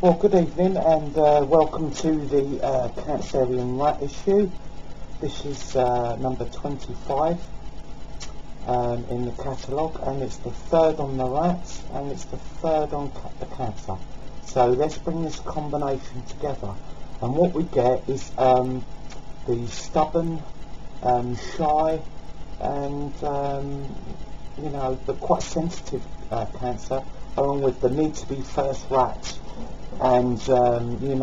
Well, good evening and welcome to the Cancerian rat issue. This is number 25 in the catalogue, and it's the third on the rats and it's the third on the cancer. So let's bring this combination together, and what we get is the stubborn, shy and but quite sensitive cancer, along with the need to be first rats. And the new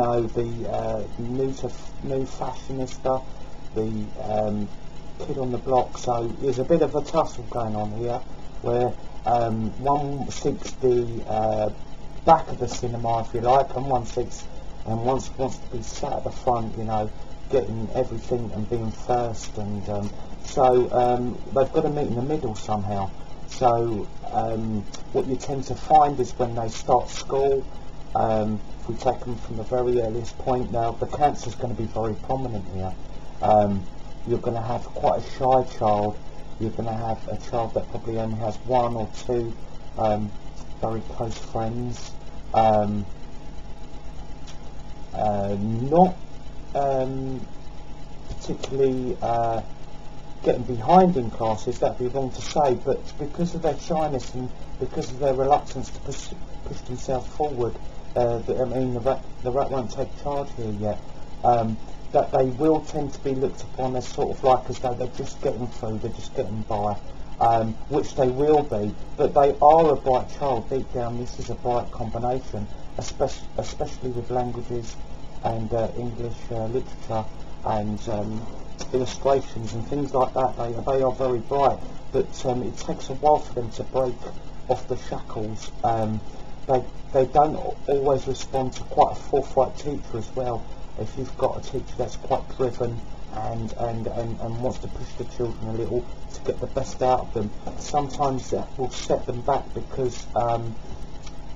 fashionista, the kid on the block. So there's a bit of a tussle going on here, where one seeks the back of the cinema, if you like, and one wants to be sat at the front, getting everything and being first. And so they've got to meet in the middle somehow. So what you tend to find is when they start school, if we take them from the very earliest point, now the cancer is going to be very prominent here. You're going to have quite a shy child. You're going to have a child that probably only has one or two very close friends. Not particularly getting behind in classes, that'd be wrong to say, but because of their shyness and because of their reluctance to push themselves forward, the rat won't take charge here yet, that they will tend to be looked upon as sort of like as though they're just getting through, they're just getting by, which they will be, but they are a bright child. Deep down, this is a bright combination, especially with languages and English literature and illustrations and things like that. They are very bright, but it takes a while for them to break off the shackles. They don't always respond to quite a forthright teacher as well. If you've got a teacher that's quite driven and wants to push the children a little to get the best out of them, sometimes that will set them back, because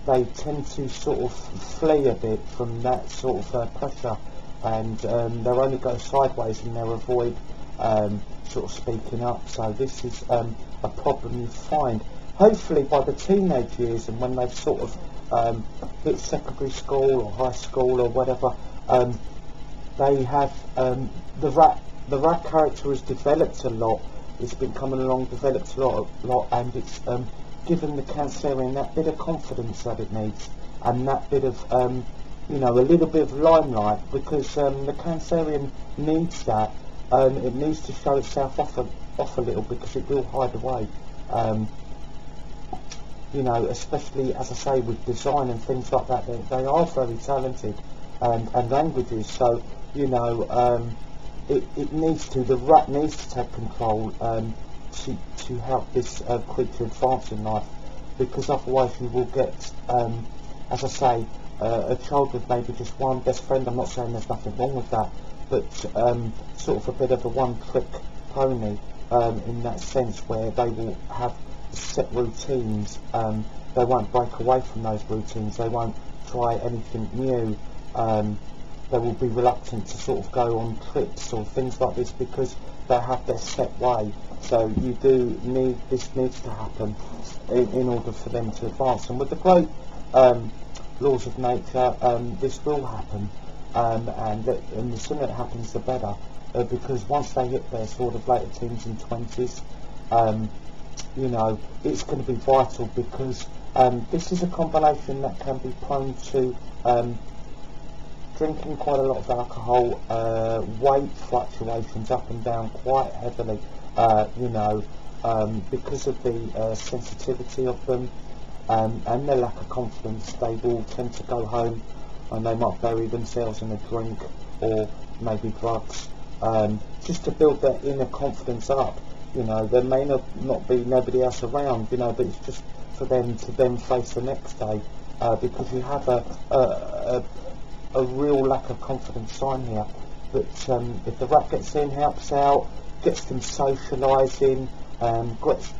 they tend to sort of flee a bit from that sort of pressure, and they'll only go sideways and they'll avoid sort of speaking up. So this is a problem you find. Hopefully by the teenage years, and when they've sort of hit secondary school or high school or whatever, they have the rat character has developed a lot. It's been coming along, developed a lot, and it's given the Cancerian that bit of confidence that it needs, and that bit of a little bit of limelight, because the Cancerian needs that. It needs to show itself off a little, because it will hide away. Especially, as I say, with design and things like that, they are very talented, and languages. So it needs to. The rat needs to take control to help this creature advance in life, because otherwise you will get, as I say, a child with maybe just one best friend. I'm not saying there's nothing wrong with that, but sort of a bit of a one-trick pony in that sense, where they will have set routines. They won't break away from those routines. They won't try anything new. They will be reluctant to sort of go on trips or things like this, because they have their set way. So you do need, this needs to happen in order for them to advance. And with the great laws of nature, this will happen, and the sooner it happens the better, because once they hit their sort of later teens and 20s, it's going to be vital, because this is a combination that can be prone to drinking quite a lot of alcohol, weight fluctuations up and down quite heavily, because of the sensitivity of them and their lack of confidence. They will tend to go home and they might bury themselves in a drink or maybe drugs, just to build their inner confidence up. There may not be nobody else around, but it's just for them to then face the next day, because you have a real lack of confidence sign here. But if the rat gets in, helps out, gets them socialising,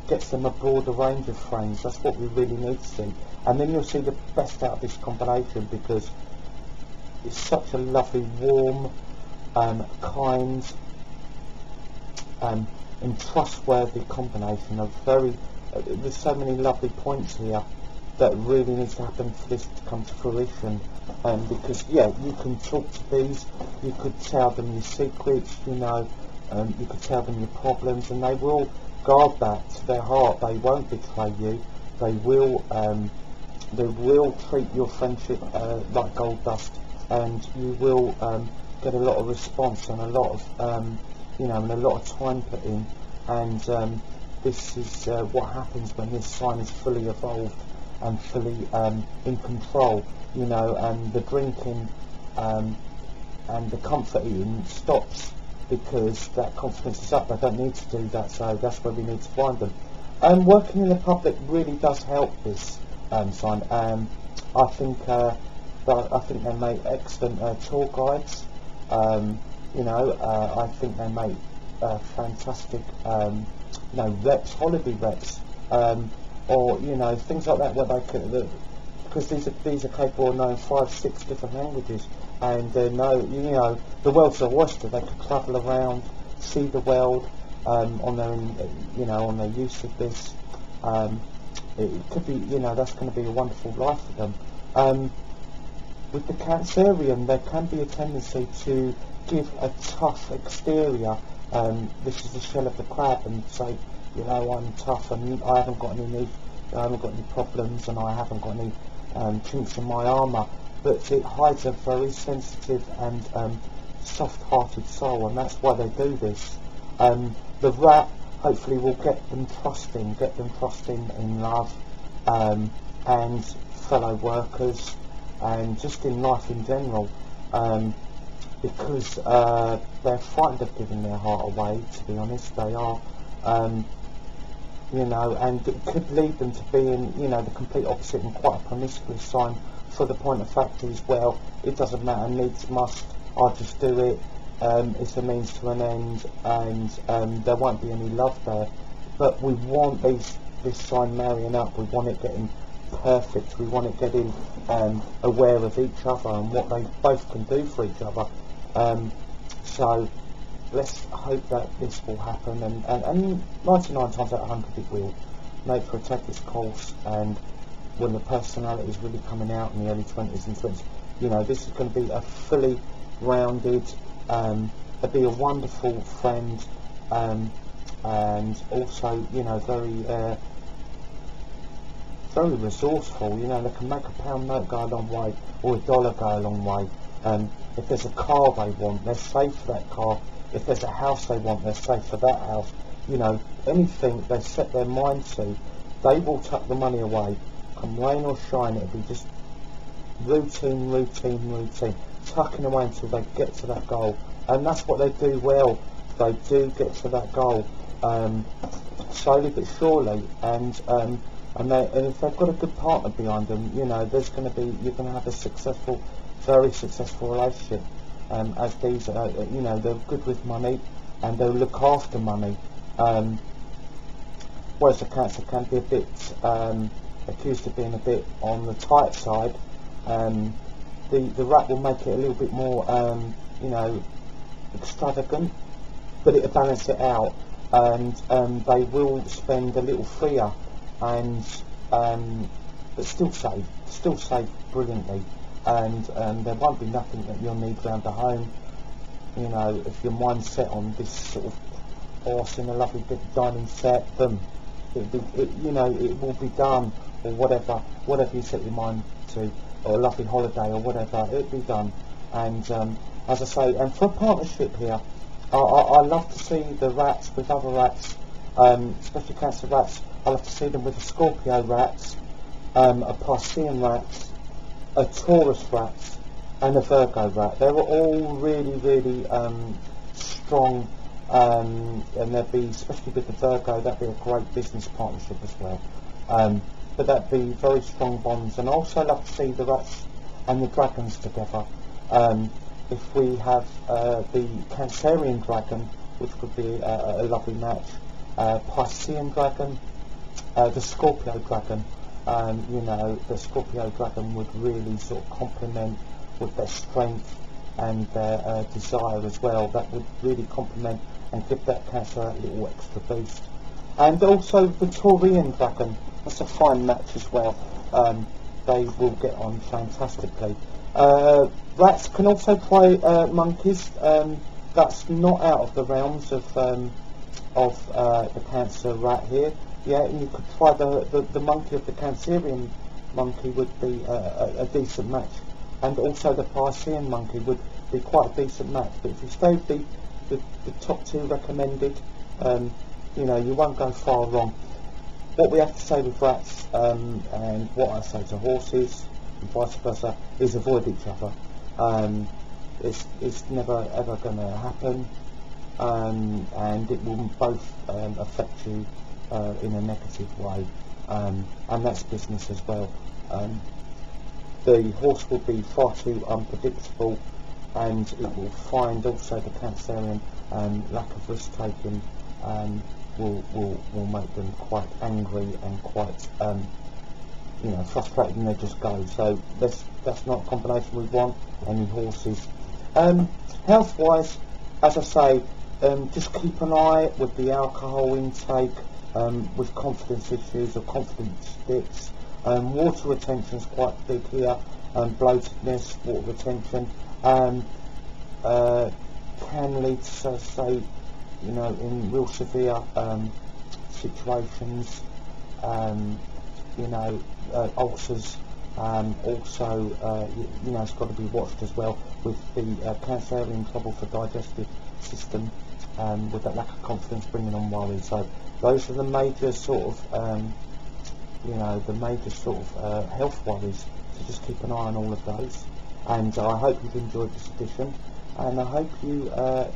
gets them a broader range of friends, that's what we really need to see. And then you'll see the best out of this combination, because it's such a lovely, warm, kind, and trustworthy combination of there's so many lovely points here that really needs to happen for this to come to fruition. Because yeah, you can talk to these, you could tell them your secrets, you know, you could tell them your problems, and they will guard that to their heart. They won't betray you. They will treat your friendship like gold dust, and you will get a lot of response and a lot of you know, and a lot of time put in. And this is what happens when this sign is fully evolved and fully in control, you know, and the drinking and the comfort eating stops, because that confidence is up. They don't need to do that, so that's where we need to find them. Working in the public really does help this sign. I think they make excellent tour guides. You know, I think they make fantastic, you know, reps, holiday reps, or you know, things like that, where they could, because these are capable of knowing 5-6 different languages, and know, you know, the world's their oyster. They could travel around, see the world on their, you know, on their use of this. It could be, you know, that's going to be a wonderful life for them. With the Cancerian, there can be a tendency to give a tough exterior. This is the shell of the crab, and say, you know, I'm tough and I haven't got any problems, and I haven't got any chinks in my armour. But it hides a very sensitive and soft-hearted soul, and that's why they do this. The rat hopefully will get them trusting in love and fellow workers, and just in life in general, because they're frightened of giving their heart away, to be honest. They are, you know, and it could lead them to being, you know, the complete opposite and quite a promiscuous sign, for the point of fact is, well, it doesn't matter, needs must, I'll just do it. It's a means to an end, and there won't be any love there. But we want this sign marrying up. We want it getting perfect. We want it getting aware of each other and what they both can do for each other. So let's hope that this will happen, and 99 times out of 100 it will. Nature will take its course, and when the personality is really coming out in the early 20s and 20s, you know, this is going to be a fully rounded, be a wonderful friend, and also, you know, very resourceful. You know, they can make a pound note go a long way, or a dollar go a long way. If there's a car they want, they're safe for that car. If there's a house they want, they're safe for that house. You know, anything they set their mind to, they will tuck the money away. Come rain or shine, it'll be just routine, tucking away until they get to that goal. And that's what they do well. They do get to that goal, slowly but surely. And if they've got a good partner behind them, you know, you're going to have a very successful relationship. As these, you know, they're good with money, and they'll look after money. Whereas the Cancer can be a bit accused of being a bit on the tight side. The rat will make it a little bit more, you know, extravagant, but it'll balance it out, and they will spend a little freer, and but still save brilliantly, and there won't be nothing that you'll need round the home. You know, if your mind's set on this sort of horse in a lovely big dining set, boom, you know, it will be done, or whatever you set your mind to, or a lovely holiday or whatever, it'll be done. And as I say, and for a partnership here, I love to see the rats with other rats, especially Cancer rats. I love to see them with a Scorpio rat, a Piscean rat, a Taurus rat, and a Virgo rat. They were all really strong, and there'd be, especially with the Virgo, that'd be a great business partnership as well. But that'd be very strong bonds. And I also love to see the rats and the dragons together. If we have the Cancerian dragon, which would be a lovely match, Piscean dragon, the Scorpio dragon, you know, the Scorpio dragon would really sort of complement with their strength and their desire as well. That would really complement and give that Cancer a little extra boost. And also the Taurian dragon, that's a fine match as well. they will get on fantastically. Rats can also play monkeys. That's not out of the realms of the Cancer rat here. Yeah, and you could try the monkey of the Cancerian monkey would be a decent match, and also the Piscean monkey would be quite a decent match. But if you stay with the top two recommended, you know, you won't go far wrong. What we have to say with rats, and what I say to horses, and vice versa, is avoid each other. It's never ever going to happen, and it will both affect you in a negative way, and that's business as well. The horse will be far too unpredictable, and it will find also the Cancerian lack of risk taking will make them quite angry and quite you know, frustrated, and they just go. So that's not a combination we want, any horses. Health wise, as I say, just keep an eye with the alcohol intake, with confidence issues or confidence dips. Water retention is quite big here, bloatedness, water retention can lead to, say, you know, in real severe situations, you know, ulcers. Also, you know, it's got to be watched as well with the Cancerian trouble for digestive system, with that lack of confidence bringing on worry. So those are the major sort of, you know, the major sort of health worries. So just keep an eye on all of those. And I hope you've enjoyed this edition, and I hope you